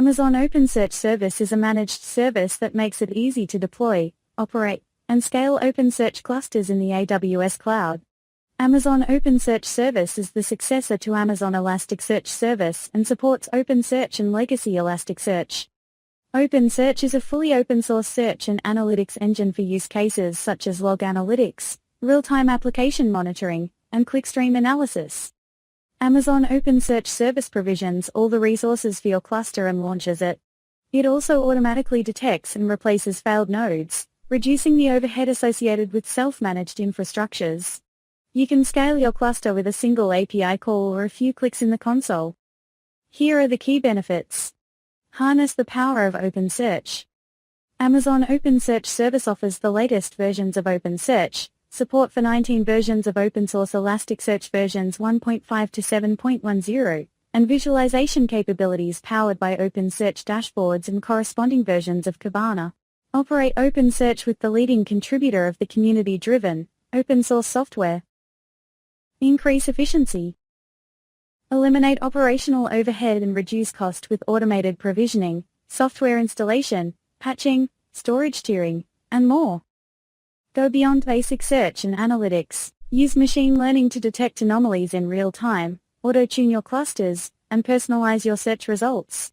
Amazon OpenSearch Service is a managed service that makes it easy to deploy, operate, and scale OpenSearch clusters in the AWS cloud. Amazon OpenSearch Service is the successor to Amazon Elasticsearch Service and supports OpenSearch and legacy Elasticsearch. OpenSearch is a fully open-source search and analytics engine for use cases such as log analytics, real-time application monitoring, and clickstream analysis. Amazon OpenSearch Service provisions all the resources for your cluster and launches it. It also automatically detects and replaces failed nodes, reducing the overhead associated with self-managed infrastructures. You can scale your cluster with a single API call or a few clicks in the console. Here are the key benefits. Harness the power of OpenSearch. Amazon OpenSearch Service offers the latest versions of OpenSearch, support for 19 versions of open-source Elasticsearch versions 1.5 to 7.10, and visualization capabilities powered by OpenSearch dashboards and corresponding versions of Kibana. Operate OpenSearch with the leading contributor of the community-driven, open-source software. Increase efficiency. Eliminate operational overhead and reduce cost with automated provisioning, software installation, patching, storage tiering, and more. Go beyond basic search and analytics. Use machine learning to detect anomalies in real time, auto-tune your clusters, and personalize your search results.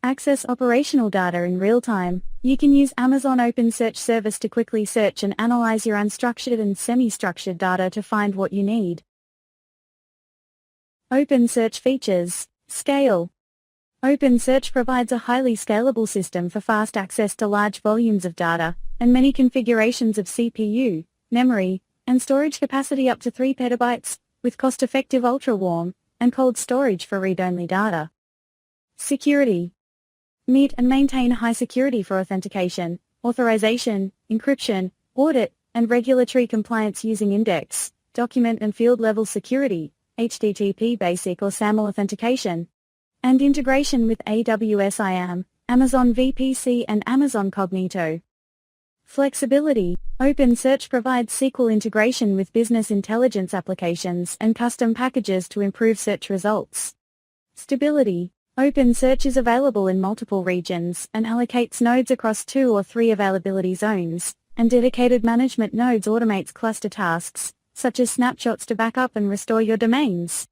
Access operational data in real time. You can use Amazon OpenSearch Service to quickly search and analyze your unstructured and semi-structured data to find what you need. OpenSearch features. Scale. OpenSearch provides a highly scalable system for fast access to large volumes of data, and many configurations of CPU, memory, and storage capacity up to 3 petabytes, with cost-effective ultra-warm and cold storage for read-only data. Security. Meet and maintain high security for authentication, authorization, encryption, audit, and regulatory compliance using index, document and field-level security, HTTP basic or SAML authentication, and integration with AWS IAM, Amazon VPC and Amazon Cognito. Flexibility. OpenSearch provides SQL integration with business intelligence applications and custom packages to improve search results. Stability. OpenSearch is available in multiple regions and allocates nodes across 2 or 3 availability zones, and dedicated management nodes automates cluster tasks, such as snapshots to back up and restore your domains.